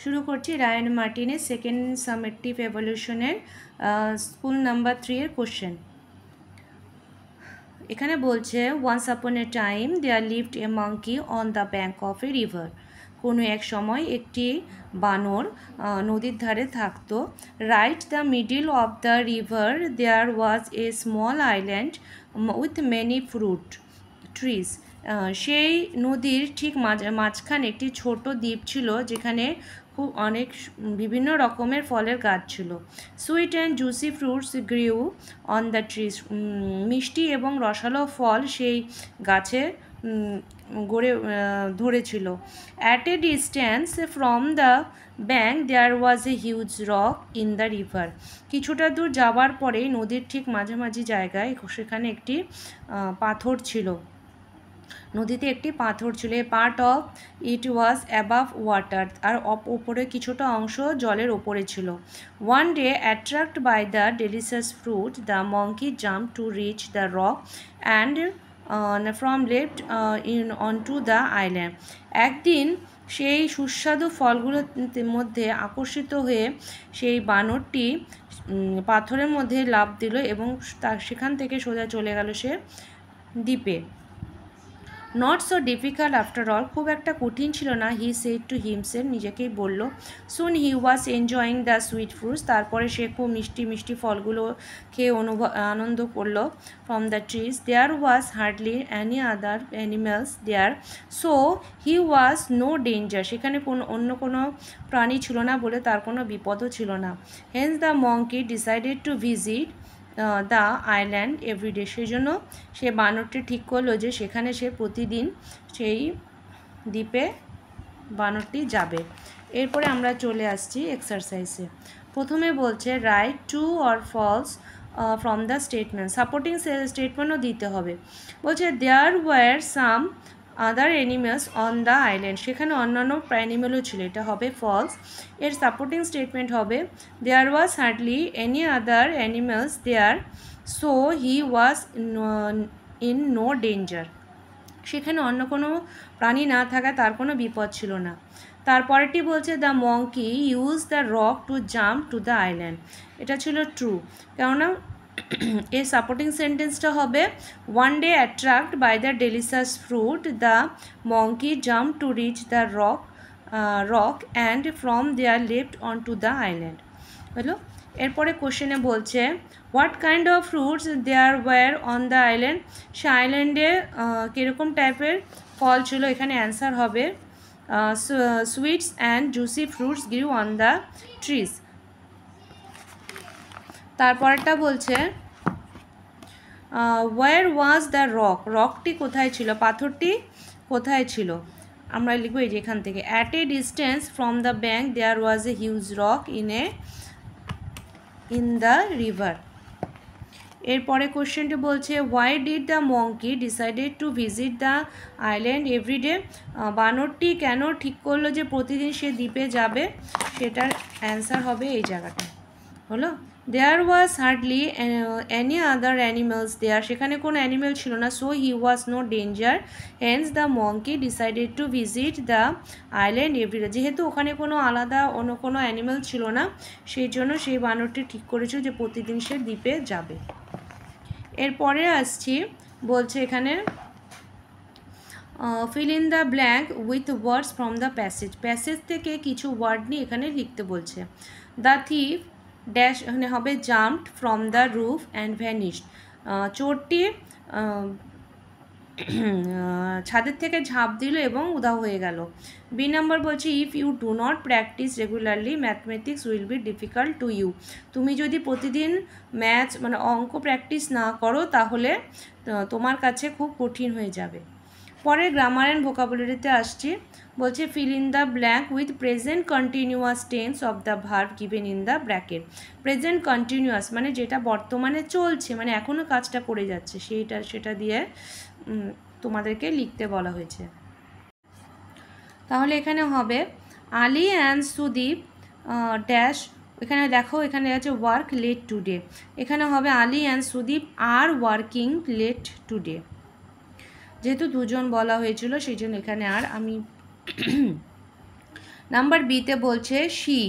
শুরু করছি রায়ান মার্টিনের সেকেন্ড সামেটিভ এভলিউশনের স্কুল নাম্বার 3 এর কোশ্চেন। এখানে বলছে once upon a time there lived a monkey on the bank of a river. কোনো এক সময় একটি বানর নদীর ধারে থাকতো। Right the middle of the river there was a small island with many fruit trees. সেই নদীর ঠিক মাঝখানে একটি ছোট দ্বীপ ছিল যেখানে খুব অনেক বিভিন্ন রকমের ফলের গাছ ছিল। Sweet and juicy fruits grew on the trees. মিষ্টি এবং রসালো ফল সেই গাছে গড়ে ধরেছিল। At a distance from the bank there was a huge rock in the river. কিছুটা দূর যাওয়ার পরেই নদীর ঠিক মাঝামাঝি জায়গায় সেখানে একটি পাথর ছিল। নদীতে একটি পাথর ছিল। A part of it was above water, আর ওপরে কিছুটা অংশ জলের ওপরে ছিল। One day attract by the delicious fruit the monkey jump to reach the rock and from leapt in on to the island. একদিন সেই সুস্বাদু ফলগুলোর মধ্যে আকর্ষিত হয়ে সেই বানরটি পাথরের মধ্যে লাফ দিল এবং সেখান থেকে সোজা চলে গেল সে দ্বীপে। Not so difficult after all, খুব একটা কঠিন ছিল না। হি সেড টু হিমসেলফ, নিজেকেই বলল। Soon he was enjoying the sweet fruits, তারপরে সে খুব মিষ্টি মিষ্টি ফলগুলো খেয়ে আনন্দ করলো। From the trees there was hardly any other animals there, so he was no danger, সেখানে অন্য কোনো প্রাণী ছিল না বলে তার কোনো বিপদও ছিল না। Hence the monkey decided to visit the island every day, সেই জন্য সে বানরটি ঠিক করলো যে সেখানে সে প্রতিদিন সেই দ্বীপে বানরটি যাবে। এরপরে আমরা চলে আসছি এক্সারসাইজে। প্রথমে বলছে right true or false from the statement. Supporting স্টেটমেন্টও দিতে হবে। বলছে there were some other animals on the island, সেখানে অন্যান্য অ্যানিমেলও ছিল, এটা হবে ফলস। এর সাপোর্টিং স্টেটমেন্ট হবে there was hardly any other animals there, so he was in no danger, সেখানে অন্য কোনো প্রাণী না থাকায় তার কোনো বিপদ ছিল না। তারপরেরটি বলছে the monkey use the rock to jump to the island, এটা ছিল ট্রু, কেননা এর সাপোর্টিং সেন্টেন্সটা হবে one day attract by the delicious fruit the monkey jump to reach the rock and from there leapt on to the island. হলো। এরপরে কোশ্চেনে বলছে what kind of fruits there were on the island, সে আইল্যান্ডে কীরকম টাইপের ফল ছিল, এখানে অ্যান্সার হবে sweets and juicy fruits grew on the trees. তারপরটা বলছে ওয়ার ওয়াজ দ্য রক, রকটি কোথায় ছিল, পাথরটি কোথায় ছিল, আমরা লিখবো এই যে এখান থেকে। At a distance from the bank there was a huge rock in the river. এরপরে কোশ্চেনটি বলছে why did the monkey decided to visit the island everyday, বানরটি কেন ঠিক করলো যে প্রতিদিন সে দ্বীপে যাবে, সেটার অ্যান্সার হবে এই জায়গাটা। হলো। There was hardly any other animals there, সেখানে কোনো অ্যানিমেল ছিল না। So he was no danger, hence the monkey decided to visit the island everyday, যেহেতু ওখানে কোনো আলাদা অন্য কোনো অ্যানিমেল ছিল না, সেই জন্য সেই বানরটি ঠিক করেছিল যে প্রতিদিন সে দ্বীপে যাবে। এরপরে আসছি, বলছে এখানে feel in the blank with words from the passage থেকে কিছু ওয়ার্ড নিয়ে এখানে লিখতে বলছে। দ্য থিফ ড্যাশ, এখানে হবে jumped from the roof and vanished, চোরটি ছাদের থেকে ঝাঁপ দিল এবং উধাও হয়ে গেল। বি নাম্বার বলছে if you do not practice regularly mathematics will be difficult to you, তুমি যদি প্রতিদিন মানে অঙ্ক প্র্যাকটিস না করো তাহলে তোমার কাছে খুব কঠিন হয়ে যাবে। পরে গ্রামার অ্যান্ড ভোকাবুলারিতে আসছি। বলছে feel in the blank with present continuous tense of the verb given in the bracket. Present continuous মানে যেটা বর্তমানে চলছে, মানে এখনও কাজটা করে যাচ্ছে, সেটা দিয়ে তোমাদেরকে লিখতে বলা হয়েছে। তাহলে এখানে হবে আলী অ্যান্ড সুদীপ ড্যাশ, এখানে দেখো এখানে আছে ওয়ার্ক লেট টুডে, এখানে হবে Ali and Sudip are working late today, যেহেতু দুজন বলা হয়েছিল সেই জন্য এখানে আর আমি নাম্বার বিতে বলছে শি,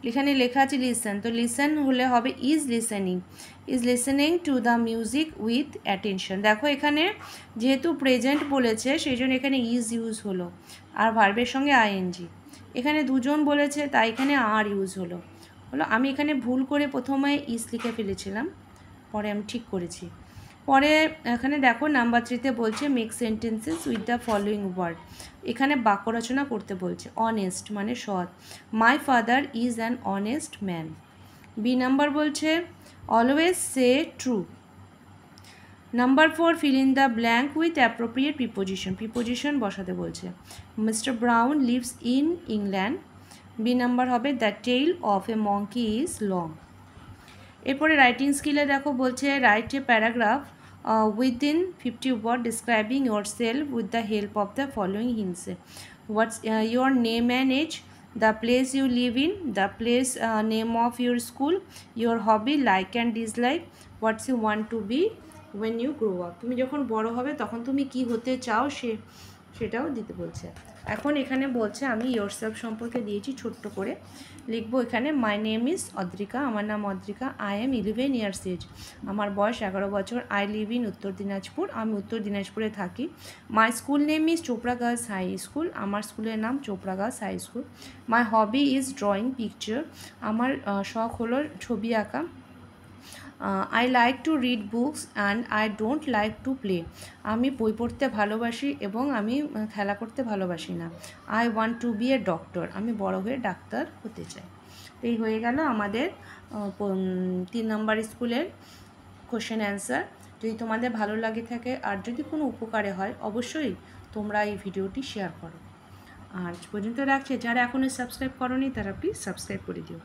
এখানে লেখা আছে লিসেন, তো লিসেন হলে হবে is listening to the music with attention. দেখো এখানে যেহেতু প্রেজেন্ট বলেছে সেই জন্য এখানে ইজ ইউজ হলো, আর ভার্বের সঙ্গে আইএনজি। এখানে দুজন বলেছে তাই এখানে আর ইউজ হলো। আমি এখানে ভুল করে প্রথমে ইজ লিখে ফেলেছিলাম, পরে আমি ঠিক করেছি। পরে এখানে দেখো নাম্বার 3তে বলছে make sentences with the following word, এখানে বাক্য রচনা করতে বলছে। অনেস্ট মানে সৎ, my father is an honest man. B number বলছে always say true. Number 4 fill in the blank with appropriate preposition বসাতে বলছে। Mr Brown lives in England. B number হবে the tail of a monkey is long. এরপরে writing স্কিলে দেখো বলছে write a paragraph within 50 word describing your self with the help of the following hints. What's your name and age, the place you live in, the place name of your school, your hobby, like and dislike, what's you want to be when you grow up, তুমি যখন বড় হবে তখন তুমি কি হতে চাও সেটাও দিতে বলছে। এখন এখানে বলছে আমি ইয়োরসেলফ সম্পর্কে দিয়েছি ছোট্ট করে, লিখবো এখানে মাই নেম ইজ অদ্রিকা, আমার নাম Adrika, I am 11 years age, আমার বয়স 11 বছর, আই লিভ ইন উত্তর দিনাজপুর, আমি উত্তর দিনাজপুরে থাকি, my school name is Chopra girls high school, আমার স্কুলের নাম Chopra girls high school, my hobby is drawing picture, আমার শখ হলো ছবি আঁকা, I like to read books and I don't like to play, আমি বই পড়তে ভালোবাসি এবং আমি খেলা করতে ভালোবাসি না, I want to be a doctor, আমি বড় হয়ে ডাক্তার হতে চাই। এই হয়ে গেল আমাদের 3 নম্বর স্কুলের কোশ্চেন অ্যান্সার। যদি তোমাদের ভালো লাগে থাকে আর যদি কোনো উপকারে হয় অবশ্যই তোমরা এই ভিডিওটি শেয়ার করো। আজ পর্যন্ত রাখছি, যারা এখনও সাবস্ক্রাইব করোনি তারা প্লিজ সাবস্ক্রাইব করে দিও।